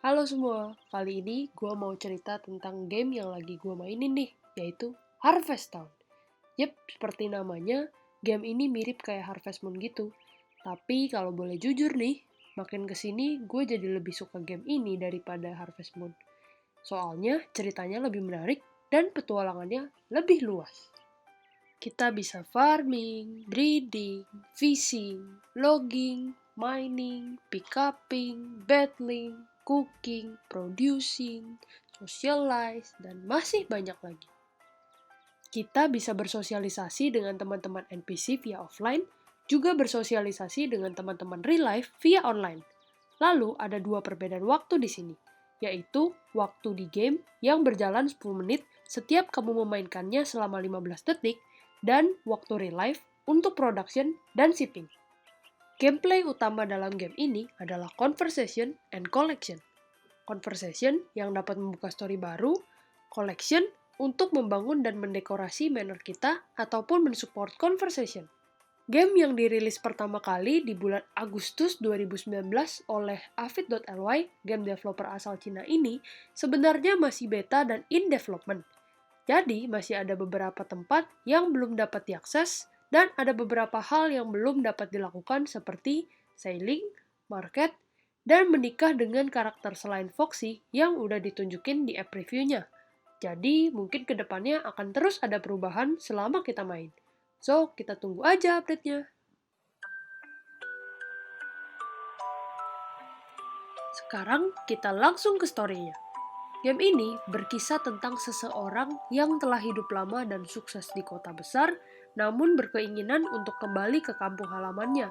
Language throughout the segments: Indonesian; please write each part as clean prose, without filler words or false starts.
Halo semua, kali ini gue mau cerita tentang game yang lagi gue mainin nih, yaitu Harvest Town. Yep, seperti namanya, game ini mirip kayak Harvest Moon gitu. Tapi kalau boleh jujur nih, makin kesini gue jadi lebih suka game ini daripada Harvest Moon. Soalnya ceritanya lebih menarik dan petualangannya lebih luas. Kita bisa farming, breeding, fishing, logging, mining, pickupping, battling, cooking, producing, socialize, dan masih banyak lagi. Kita bisa bersosialisasi dengan teman-teman NPC via offline, juga bersosialisasi dengan teman-teman real life via online. Lalu ada dua perbedaan waktu di sini, yaitu waktu di game yang berjalan 10 menit setiap kamu memainkannya selama 15 detik, dan waktu real life untuk production dan shipping. Gameplay utama dalam game ini adalah conversation and collection. Conversation yang dapat membuka story baru, collection untuk membangun dan mendekorasi manor kita ataupun mensupport conversation. Game yang dirilis pertama kali di bulan Agustus 2019 oleh Avid.ly, game developer asal Cina ini, sebenarnya masih beta dan in development. Jadi, masih ada beberapa tempat yang belum dapat diakses, dan ada beberapa hal yang belum dapat dilakukan seperti sailing, market, dan menikah dengan karakter selain Foxy yang udah ditunjukin di app preview-nya. Jadi, mungkin kedepannya akan terus ada perubahan selama kita main. So, kita tunggu aja update-nya. Sekarang, kita langsung ke story-nya. Game ini berkisah tentang seseorang yang telah hidup lama dan sukses di kota besar, namun berkeinginan untuk kembali ke kampung halamannya.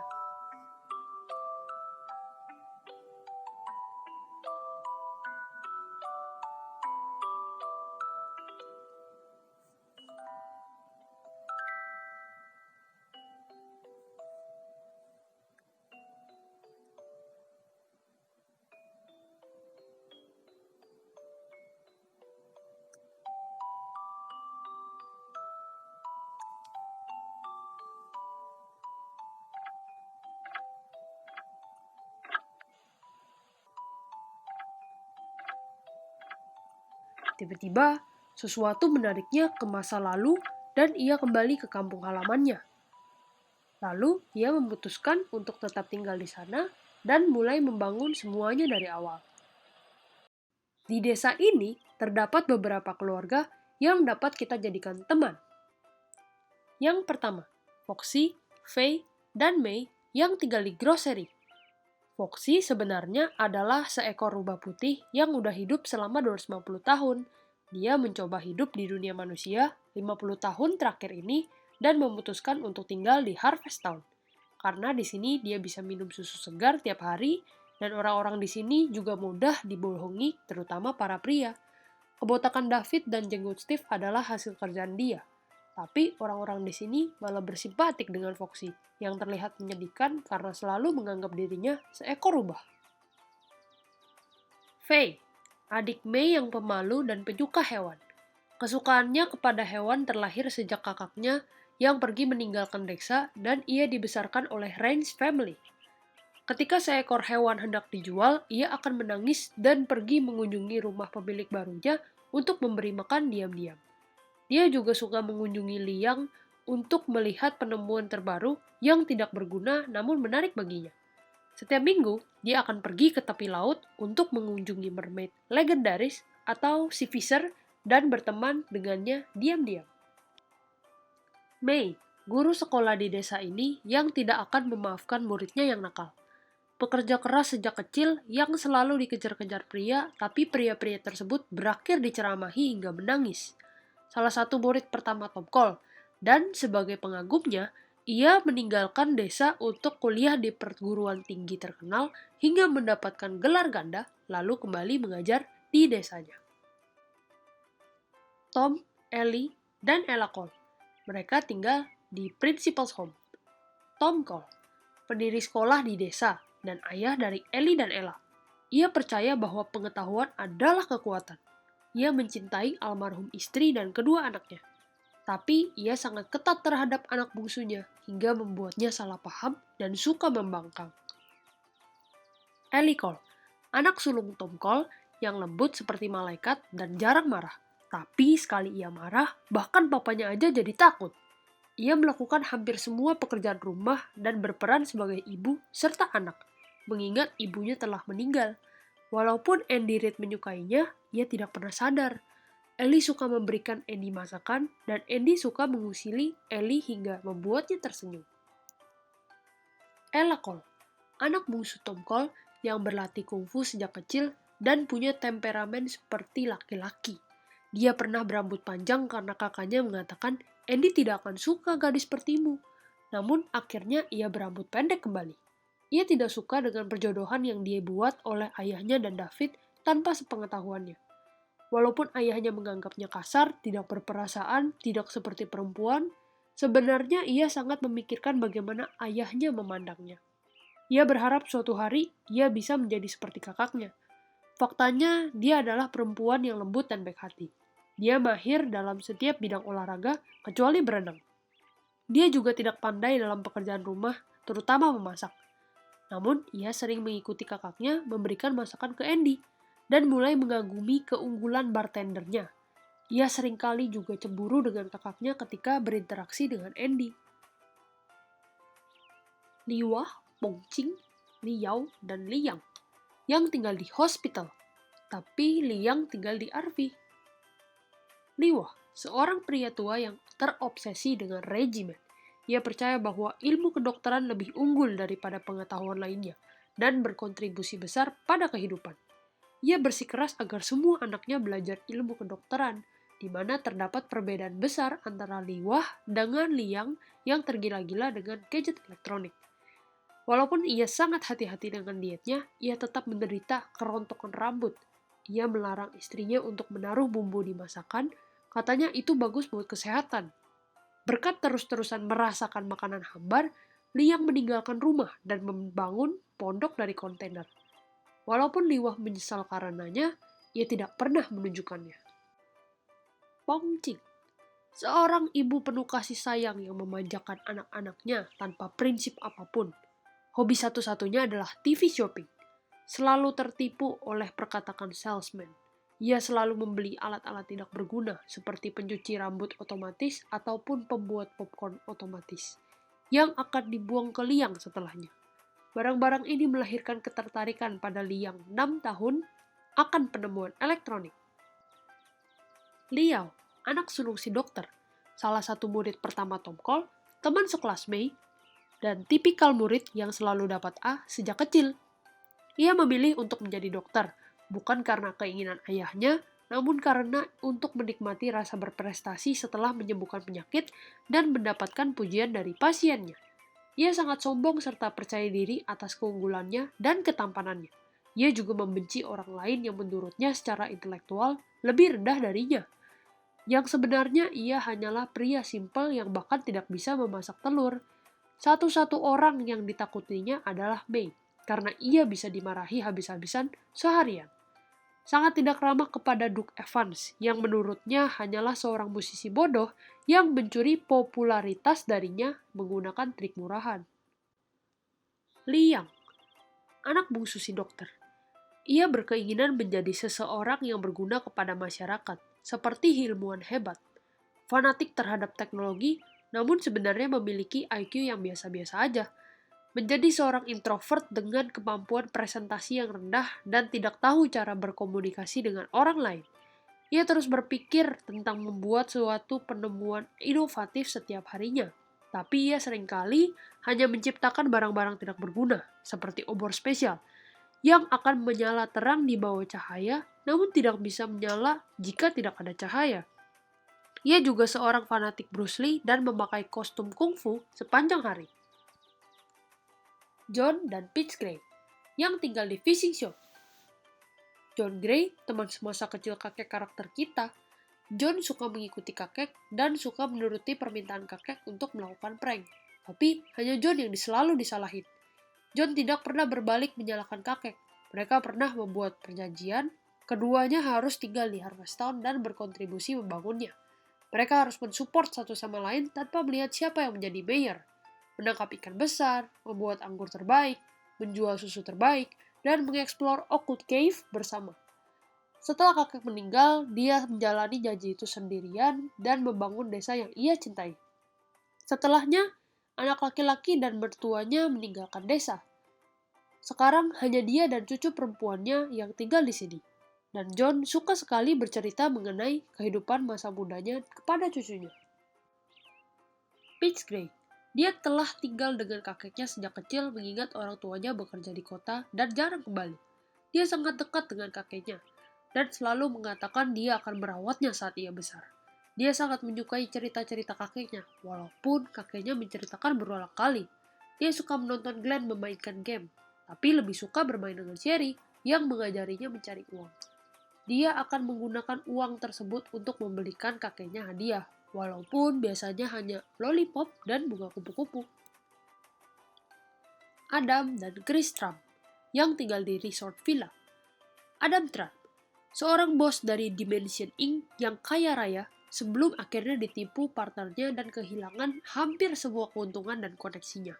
Tiba-tiba, sesuatu menariknya ke masa lalu dan ia kembali ke kampung halamannya. Lalu, ia memutuskan untuk tetap tinggal di sana dan mulai membangun semuanya dari awal. Di desa ini, terdapat beberapa keluarga yang dapat kita jadikan teman. Yang pertama, Foxy, Faye, dan May yang tinggal di grocery. Foxy sebenarnya adalah seekor rubah putih yang udah hidup selama 250 tahun. Dia mencoba hidup di dunia manusia 50 tahun terakhir ini dan memutuskan untuk tinggal di Harvest Town. Karena di sini dia bisa minum susu segar tiap hari dan orang-orang di sini juga mudah dibohongi, terutama para pria. Kebotakan David dan jenggot Steve adalah hasil kerjaan dia. Tapi orang-orang di sini malah bersimpatik dengan Foxy, yang terlihat menyedihkan karena selalu menganggap dirinya seekor rubah. Faye, adik May yang pemalu dan penyuka hewan. Kesukaannya kepada hewan terlahir sejak kakaknya yang pergi meninggalkan desa dan ia dibesarkan oleh Rains family. Ketika seekor hewan hendak dijual, ia akan menangis dan pergi mengunjungi rumah pemilik barunya untuk memberi makan diam-diam. Dia juga suka mengunjungi liang untuk melihat penemuan terbaru yang tidak berguna namun menarik baginya. Setiap minggu, dia akan pergi ke tepi laut untuk mengunjungi mermaid legendaris atau sea fisher dan berteman dengannya diam-diam. May, guru sekolah di desa ini yang tidak akan memaafkan muridnya yang nakal. Pekerja keras sejak kecil yang selalu dikejar-kejar pria, tapi pria-pria tersebut berakhir diceramahi hingga menangis. Salah satu murid pertama Tom Cole, dan sebagai pengagumnya, ia meninggalkan desa untuk kuliah di perguruan tinggi terkenal hingga mendapatkan gelar ganda, lalu kembali mengajar di desanya. Tom, Ellie, dan Ella Cole. Mereka tinggal di Principal's Home. Tom Cole, pendiri sekolah di desa, dan ayah dari Ellie dan Ella. Ia percaya bahwa pengetahuan adalah kekuatan. Ia mencintai almarhum istri dan kedua anaknya. Tapi ia sangat ketat terhadap anak bungsunya hingga membuatnya salah paham dan suka membangkang. Ellie Cole, Anak sulung Tom Cole yang lembut seperti malaikat dan jarang marah. Tapi sekali ia marah, bahkan papanya aja jadi takut. Ia melakukan hampir semua pekerjaan rumah dan berperan sebagai ibu serta anak, mengingat ibunya telah meninggal. Walaupun Andy Reid menyukainya, ia tidak pernah sadar. Ellie suka memberikan Andy masakan, dan Andy suka mengusili Ellie hingga membuatnya tersenyum. Ella Cole, anak bungsu Tom Cole yang berlatih kungfu sejak kecil dan punya temperamen seperti laki-laki. Dia pernah berambut panjang karena kakaknya mengatakan Andy tidak akan suka gadis sepertimu. Namun akhirnya ia berambut pendek kembali. Ia tidak suka dengan perjodohan yang dia buat oleh ayahnya dan David tanpa sepengetahuannya. Walaupun ayahnya menganggapnya kasar, tidak berperasaan, tidak seperti perempuan, sebenarnya ia sangat memikirkan bagaimana ayahnya memandangnya. Ia berharap suatu hari ia bisa menjadi seperti kakaknya. Faktanya, dia adalah perempuan yang lembut dan baik hati. Dia mahir dalam setiap bidang olahraga, kecuali berenang. Dia juga tidak pandai dalam pekerjaan rumah, terutama memasak. Namun, ia sering mengikuti kakaknya memberikan masakan ke Andy, dan mulai mengagumi keunggulan bartendernya. Ia seringkali juga cemburu dengan kakaknya ketika berinteraksi dengan Andy. Liwah, Pongqing, Liao, dan Liang yang tinggal di hospital, tapi Liang tinggal di RV. Liwah, seorang pria tua yang terobsesi dengan regimen. Ia percaya bahwa ilmu kedokteran lebih unggul daripada pengetahuan lainnya dan berkontribusi besar pada kehidupan. Ia bersikeras agar semua anaknya belajar ilmu kedokteran, di mana terdapat perbedaan besar antara Liwah dengan Liang yang tergila-gila dengan gadget elektronik. Walaupun ia sangat hati-hati dengan dietnya, ia tetap menderita kerontokan rambut. Ia melarang istrinya untuk menaruh bumbu di masakan, katanya itu bagus buat kesehatan. Berkat terus-terusan merasakan makanan hambar, Liang meninggalkan rumah dan membangun pondok dari kontainer. Walaupun Liwah menyesal karenanya, ia tidak pernah menunjukkannya. Pongqing, seorang ibu penuh kasih sayang yang memanjakan anak-anaknya tanpa prinsip apapun. Hobi satu-satunya adalah TV shopping. Selalu tertipu oleh perkataan salesman. Ia selalu membeli alat-alat tidak berguna seperti pencuci rambut otomatis ataupun pembuat popcorn otomatis yang akan dibuang ke liang setelahnya. Barang-barang ini melahirkan ketertarikan pada Liang 6 tahun akan penemuan elektronik. Liao, anak sulung si dokter, salah satu murid pertama Tom Cole, teman sekelas Mei, dan tipikal murid yang selalu dapat A sejak kecil. Ia memilih untuk menjadi dokter, bukan karena keinginan ayahnya, namun karena untuk menikmati rasa berprestasi setelah menyembuhkan penyakit dan mendapatkan pujian dari pasiennya. Ia sangat sombong serta percaya diri atas keunggulannya dan ketampanannya. Ia juga membenci orang lain yang menurutnya secara intelektual lebih rendah darinya. Yang sebenarnya ia hanyalah pria simpel yang bahkan tidak bisa memasak telur. Satu-satu orang yang ditakutinya adalah Mei, karena ia bisa dimarahi habis-habisan seharian. Sangat tidak ramah kepada Duke Evans, yang menurutnya hanyalah seorang musisi bodoh yang mencuri popularitas darinya menggunakan trik murahan. Liang, anak bungsu si dokter. Ia berkeinginan menjadi seseorang yang berguna kepada masyarakat, seperti ilmuwan hebat. Fanatik terhadap teknologi, namun sebenarnya memiliki IQ yang biasa-biasa aja. Menjadi seorang introvert dengan kemampuan presentasi yang rendah dan tidak tahu cara berkomunikasi dengan orang lain. Ia terus berpikir tentang membuat suatu penemuan inovatif setiap harinya. Tapi ia seringkali hanya menciptakan barang-barang tidak berguna, seperti obor spesial, yang akan menyala terang di bawah cahaya, namun tidak bisa menyala jika tidak ada cahaya. Ia juga seorang fanatik Bruce Lee dan memakai kostum kungfu sepanjang hari. John dan Peach Gray, yang tinggal di Fishing Shop. John Gray, teman semasa kecil kakek karakter kita. John suka mengikuti kakek dan suka menuruti permintaan kakek untuk melakukan prank. Tapi hanya John yang selalu disalahin. John tidak pernah berbalik menyalahkan kakek. Mereka pernah membuat perjanjian, keduanya harus tinggal di Harvest Town dan berkontribusi membangunnya. Mereka harus mensupport satu sama lain tanpa melihat siapa yang menjadi mayor. Menangkap ikan besar, membuat anggur terbaik, menjual susu terbaik, dan mengeksplor Occult Cave bersama. Setelah kakek meninggal, dia menjalani janji itu sendirian dan membangun desa yang ia cintai. Setelahnya, anak laki-laki dan mertuanya meninggalkan desa. Sekarang hanya dia dan cucu perempuannya yang tinggal di sini. Dan John suka sekali bercerita mengenai kehidupan masa mudanya kepada cucunya. Peach Gray. Dia telah tinggal dengan kakeknya sejak kecil mengingat orang tuanya bekerja di kota dan jarang kembali. Dia sangat dekat dengan kakeknya dan selalu mengatakan dia akan merawatnya saat ia besar. Dia sangat menyukai cerita-cerita kakeknya, walaupun kakeknya menceritakan berulang kali. Dia suka menonton Glenn memainkan game, tapi lebih suka bermain dengan Sherry yang mengajarinya mencari uang. Dia akan menggunakan uang tersebut untuk membelikan kakeknya hadiah, walaupun biasanya hanya lollipop dan bunga kupu-kupu. Adam dan Chris Trump yang tinggal di resort villa. Adam Trump, seorang bos dari Dimension Inc. yang kaya raya sebelum akhirnya ditipu partnernya dan kehilangan hampir semua keuntungan dan koneksinya.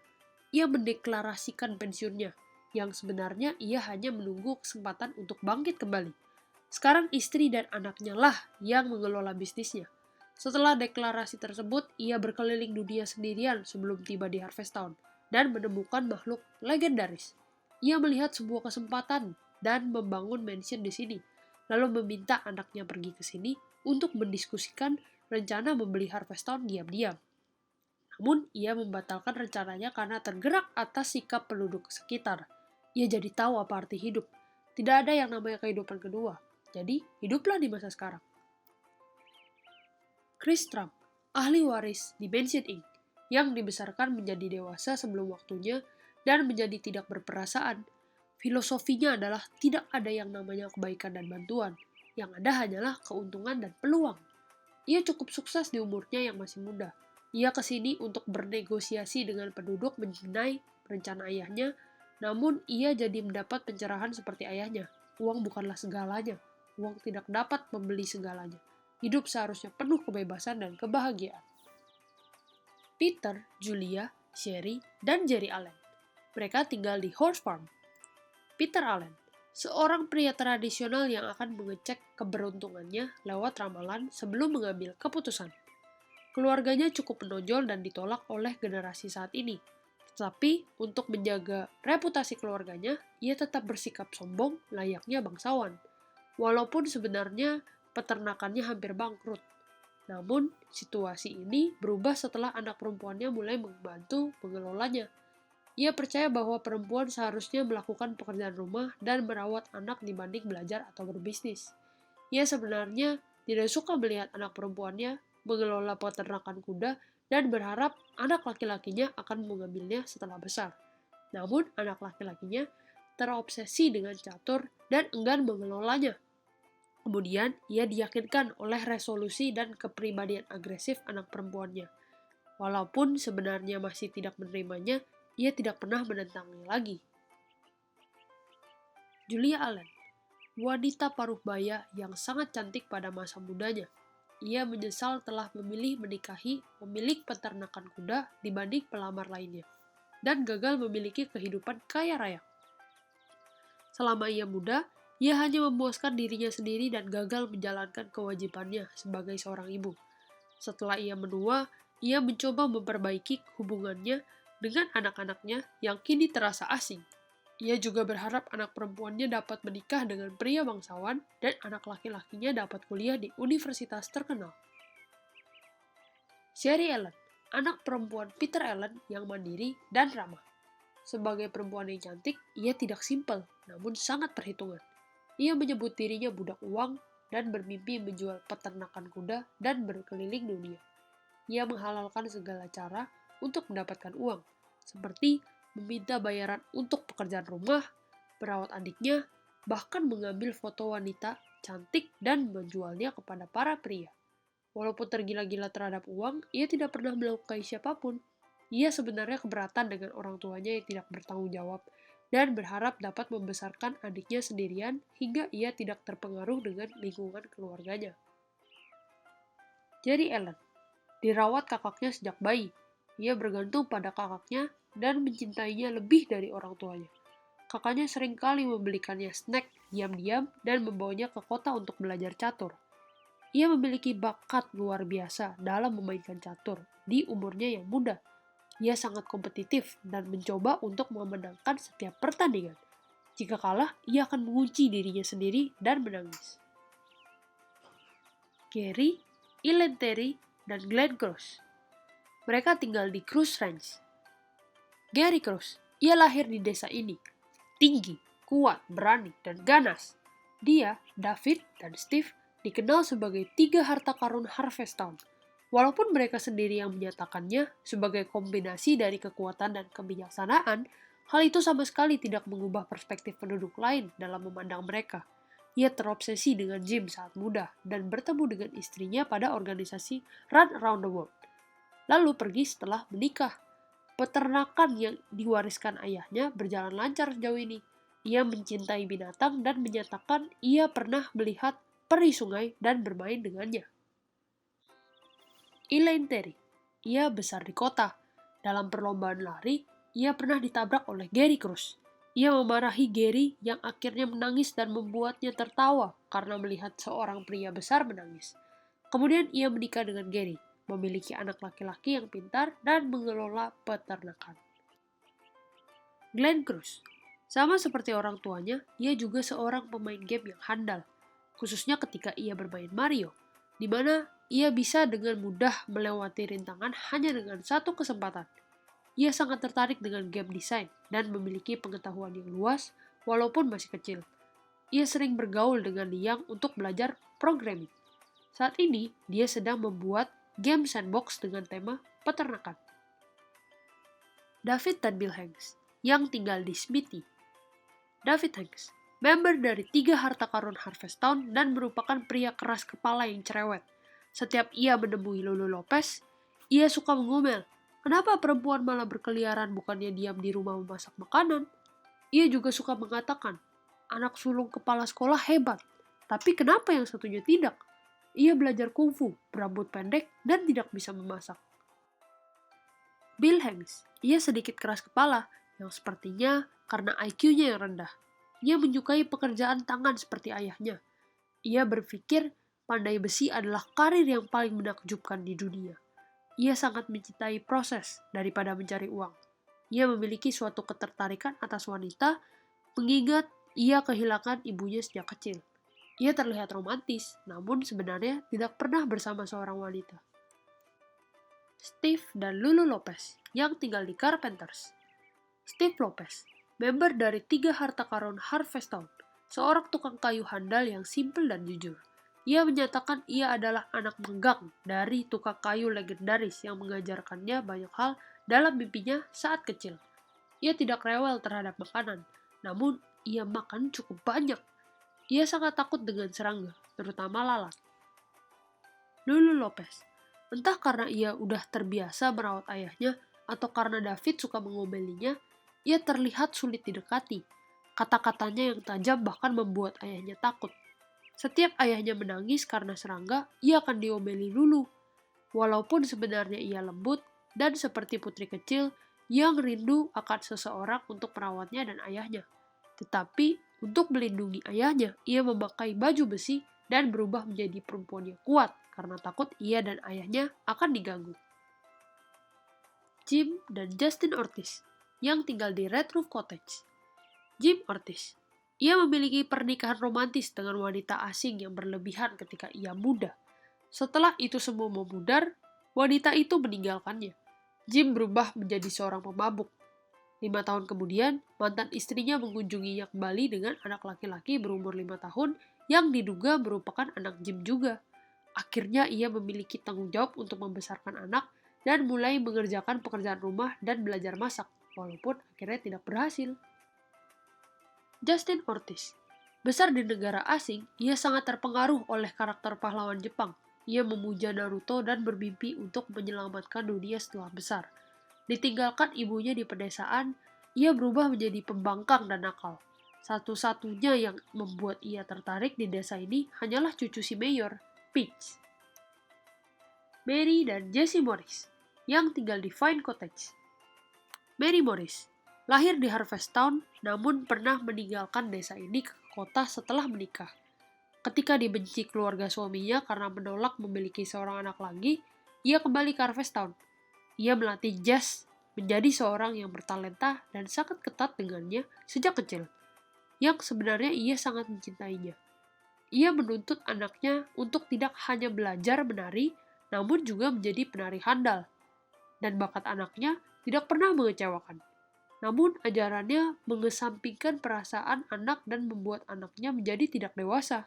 Ia mendeklarasikan pensiunnya, yang sebenarnya ia hanya menunggu kesempatan untuk bangkit kembali. Sekarang istri dan anaknya lah yang mengelola bisnisnya. Setelah deklarasi tersebut, ia berkeliling dunia sendirian sebelum tiba di Harvest Town dan menemukan makhluk legendaris. Ia melihat sebuah kesempatan dan membangun mansion di sini, lalu meminta anaknya pergi ke sini untuk mendiskusikan rencana membeli Harvest Town diam-diam. Namun, ia membatalkan rencananya karena tergerak atas sikap penduduk sekitar. Ia jadi tahu apa arti hidup. Tidak ada yang namanya kehidupan kedua. Jadi, hiduplah di masa sekarang. Chris Trump, ahli waris Dimension Inc., yang dibesarkan menjadi dewasa sebelum waktunya dan menjadi tidak berperasaan. Filosofinya adalah tidak ada yang namanya kebaikan dan bantuan. Yang ada hanyalah keuntungan dan peluang. Ia cukup sukses di umurnya yang masih muda. Ia kesini untuk bernegosiasi dengan penduduk mengenai rencana ayahnya, namun ia jadi mendapat pencerahan seperti ayahnya. Uang bukanlah segalanya. Uang tidak dapat membeli segalanya. Hidup seharusnya penuh kebebasan dan kebahagiaan. Peter, Julia, Sherry, dan Jerry Allen. Mereka tinggal di Horse Farm. Peter Allen, seorang pria tradisional yang akan mengecek keberuntungannya lewat ramalan sebelum mengambil keputusan. Keluarganya cukup menonjol dan ditolak oleh generasi saat ini. Tetapi, untuk menjaga reputasi keluarganya, ia tetap bersikap sombong layaknya bangsawan. Walaupun sebenarnya peternakannya hampir bangkrut. Namun, situasi ini berubah setelah anak perempuannya mulai membantu mengelolanya. Ia percaya bahwa perempuan seharusnya melakukan pekerjaan rumah dan merawat anak dibanding belajar atau berbisnis. Ia sebenarnya tidak suka melihat anak perempuannya mengelola peternakan kuda dan berharap anak laki-lakinya akan mengambilnya setelah besar. Namun, anak laki-lakinya terobsesi dengan catur dan enggan mengelolanya. Kemudian, ia diyakinkan oleh resolusi dan kepribadian agresif anak perempuannya. Walaupun sebenarnya masih tidak menerimanya, ia tidak pernah menentangnya lagi. Julia Allen, wanita paruh baya yang sangat cantik pada masa mudanya. Ia menyesal telah memilih menikahi pemilik peternakan kuda dibanding pelamar lainnya, dan gagal memiliki kehidupan kaya raya. Selama ia muda, ia hanya memuaskan dirinya sendiri dan gagal menjalankan kewajibannya sebagai seorang ibu. Setelah ia menua, ia mencoba memperbaiki hubungannya dengan anak-anaknya yang kini terasa asing. Ia juga berharap anak perempuannya dapat menikah dengan pria bangsawan dan anak laki-lakinya dapat kuliah di universitas terkenal. Sherry Allen, anak perempuan Peter Allen yang mandiri dan ramah. Sebagai perempuan yang cantik, ia tidak simpel, namun sangat perhitungan. Ia menyebut dirinya budak uang dan bermimpi menjual peternakan kuda dan berkeliling dunia. Ia menghalalkan segala cara untuk mendapatkan uang, seperti meminta bayaran untuk pekerjaan rumah, merawat adiknya, bahkan mengambil foto wanita cantik dan menjualnya kepada para pria. Walaupun tergila-gila terhadap uang, ia tidak pernah melukai siapapun. Ia sebenarnya keberatan dengan orang tuanya yang tidak bertanggung jawab dan berharap dapat membesarkan adiknya sendirian hingga ia tidak terpengaruh dengan lingkungan keluarganya. Jerry Allen dirawat kakaknya sejak bayi. Ia bergantung pada kakaknya dan mencintainya lebih dari orang tuanya. kakaknya seringkali membelikannya snack diam-diam dan membawanya ke kota untuk belajar catur. Ia memiliki bakat luar biasa dalam memainkan catur di umurnya yang muda. Ia sangat kompetitif dan mencoba untuk memenangkan setiap pertandingan. Jika kalah, ia akan mengunci dirinya sendiri dan menangis. Gary, Elaine Terry, dan Glenn Cross. Mereka tinggal di Cruz Ranch. Gary Cross, ia lahir di desa ini. Tinggi, kuat, berani, dan ganas. Dia, David, dan Steve dikenal sebagai 3 harta karun Harvest Town. Walaupun mereka sendiri yang menyatakannya sebagai kombinasi dari kekuatan dan kebijaksanaan, hal itu sama sekali tidak mengubah perspektif penduduk lain dalam memandang mereka. Ia terobsesi dengan Jim saat muda dan bertemu dengan istrinya pada organisasi Run Around the World. Lalu pergi setelah menikah. Peternakan yang diwariskan ayahnya berjalan lancar sejauh ini. Ia mencintai binatang dan menyatakan ia pernah melihat peri sungai dan bermain dengannya. Elaine Terry. Ia besar di kota. Dalam perlombaan lari, ia pernah ditabrak oleh Gary Cross. Ia memarahi Gary yang akhirnya menangis dan membuatnya tertawa karena melihat seorang pria besar menangis. Kemudian ia menikah dengan Gary, memiliki anak laki-laki yang pintar dan mengelola peternakan. Glenn Cross. Sama seperti orang tuanya, ia juga seorang pemain game yang handal, khususnya ketika ia bermain Mario, di mana ia bisa dengan mudah melewati rintangan hanya dengan satu kesempatan. Ia sangat tertarik dengan game design dan memiliki pengetahuan yang luas walaupun masih kecil. Ia sering bergaul dengan Liang untuk belajar programming. Saat ini, dia sedang membuat game sandbox dengan tema peternakan. David dan Bill Hanks, yang tinggal di Smithy. David Hanks, member dari 3 harta karun Harvest Town dan merupakan pria keras kepala yang cerewet. Setiap ia menemui Lulu Lopez, ia suka mengomel, kenapa perempuan malah berkeliaran bukannya diam di rumah memasak makanan? Ia juga suka mengatakan, anak sulung kepala sekolah hebat, tapi kenapa yang satunya tidak? Ia belajar kungfu, berambut pendek, dan tidak bisa memasak. Bill Hanks, ia sedikit keras kepala, yang sepertinya karena IQ-nya yang rendah. Ia menyukai pekerjaan tangan seperti ayahnya. Ia berpikir pandai besi adalah karir yang paling menakjubkan di dunia. Ia sangat mencintai proses daripada mencari uang. Ia memiliki suatu ketertarikan atas wanita, mengingat ia kehilangan ibunya sejak kecil. Ia terlihat romantis, namun sebenarnya tidak pernah bersama seorang wanita. Steve dan Lulu Lopez, yang tinggal di Carpenters. Steve Lopez, member dari 3 harta karun Harvest Town, seorang tukang kayu handal yang simpel dan jujur. Ia menyatakan ia adalah anak menggang dari tukang kayu legendaris yang mengajarkannya banyak hal dalam mimpinya saat kecil. Ia tidak rewel terhadap makanan, namun ia makan cukup banyak. Ia sangat takut dengan serangga, terutama lalat. Lulu Lopez, entah karena ia udah terbiasa merawat ayahnya atau karena David suka mengomelinya, ia terlihat sulit didekati. Kata-katanya yang tajam bahkan membuat ayahnya takut. Setiap ayahnya menangis karena serangga, ia akan diomeli Lulu. Walaupun sebenarnya ia lembut dan seperti putri kecil yang rindu akan seseorang untuk merawatnya dan ayahnya. Tetapi untuk melindungi ayahnya, ia memakai baju besi dan berubah menjadi perempuan yang kuat karena takut ia dan ayahnya akan diganggu. Jim dan Justin Ortiz, yang tinggal di Red Roof Cottage. Jim Ortiz, ia memiliki pernikahan romantis dengan wanita asing yang berlebihan ketika ia muda. Setelah itu semua memudar, wanita itu meninggalkannya. Jim berubah menjadi seorang pemabuk. 5 tahun kemudian, mantan istrinya mengunjunginya kembali dengan anak laki-laki berumur 5 tahun yang diduga merupakan anak Jim juga. Akhirnya ia memiliki tanggung jawab untuk membesarkan anak dan mulai mengerjakan pekerjaan rumah dan belajar masak, walaupun akhirnya tidak berhasil. Justin Ortiz, besar di negara asing, ia sangat terpengaruh oleh karakter pahlawan Jepang. Ia memuja Naruto dan bermimpi untuk menyelamatkan dunia setelah besar. Ditinggalkan ibunya di pedesaan, ia berubah menjadi pembangkang dan nakal. Satu-satunya yang membuat ia tertarik di desa ini hanyalah cucu si mayor, Peach. Mary dan Jesse Morris, yang tinggal di Vine Cottage. Mary Morris, Lahir di Harvest Town, namun pernah meninggalkan desa ini ke kota setelah menikah. Ketika dibenci keluarga suaminya karena menolak memiliki seorang anak lagi, ia kembali ke Harvest Town. Ia melatih Jazz menjadi seorang yang bertalenta dan sangat ketat dengannya sejak kecil, yang sebenarnya ia sangat mencintainya. Ia menuntut anaknya untuk tidak hanya belajar menari, namun juga menjadi penari handal. Dan bakat anaknya tidak pernah mengecewakan. Namun ajarannya mengesampingkan perasaan anak dan membuat anaknya menjadi tidak dewasa.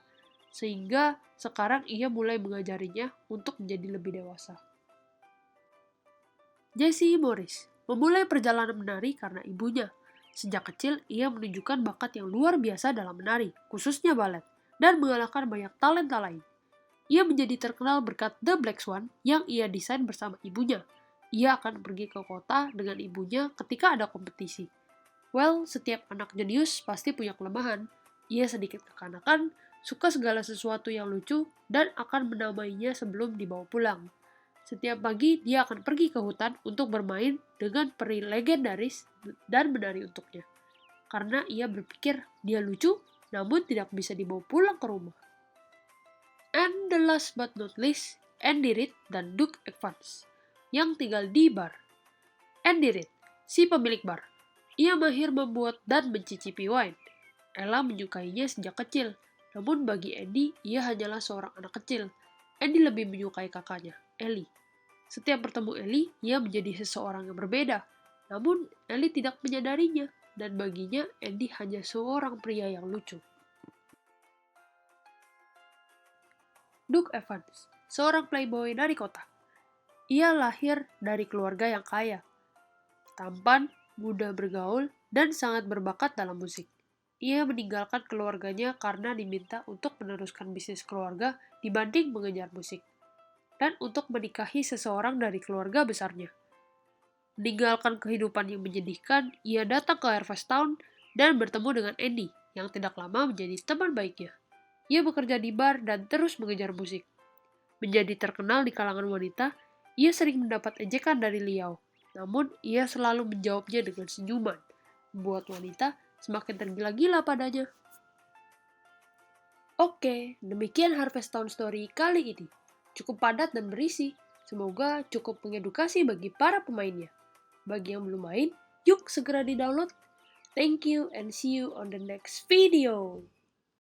Sehingga sekarang ia mulai mengajarinya untuk menjadi lebih dewasa. Jessie Morris memulai perjalanan menari karena ibunya. Sejak kecil, ia menunjukkan bakat yang luar biasa dalam menari, khususnya balet, dan mengalahkan banyak talenta lain. Ia menjadi terkenal berkat The Black Swan yang ia desain bersama ibunya. Ia akan pergi ke kota dengan ibunya ketika ada kompetisi. Well, setiap anak jenius pasti punya kelemahan. Ia sedikit kekanakan, suka segala sesuatu yang lucu, dan akan menamainya sebelum dibawa pulang. Setiap pagi, dia akan pergi ke hutan untuk bermain dengan peri legendaris dan menari untuknya. Karena ia berpikir dia lucu, namun tidak bisa dibawa pulang ke rumah. And the last but not least, Andy Reid dan Doug Evans, yang tinggal di bar. Andy Reid, si pemilik bar. Ia mahir membuat dan mencicipi wine. Ella menyukainya sejak kecil, namun bagi Andy, ia hanyalah seorang anak kecil. Andy lebih menyukai kakaknya, Ellie. Setiap bertemu Ellie, ia menjadi seseorang yang berbeda. Namun, Ellie tidak menyadarinya, dan baginya Andy hanya seorang pria yang lucu. Doug Evans, seorang playboy dari kota. Ia lahir dari keluarga yang kaya, tampan, mudah bergaul, dan sangat berbakat dalam musik. Ia meninggalkan keluarganya karena diminta untuk meneruskan bisnis keluarga dibanding mengejar musik, dan untuk menikahi seseorang dari keluarga besarnya. Meninggalkan kehidupan yang menyedihkan, ia datang ke Harvest Town dan bertemu dengan Andy, yang tidak lama menjadi teman baiknya. Ia bekerja di bar dan terus mengejar musik. Menjadi terkenal di kalangan wanita, ia sering mendapat ejekan dari Liao. Namun, ia selalu menjawabnya dengan senyuman, membuat wanita semakin tergila-gila padanya. Oke, demikian Harvest Town Story kali ini. Cukup padat dan berisi. Semoga cukup mengedukasi bagi para pemainnya. Bagi yang belum main, yuk segera di-download. Thank you and see you on the next video.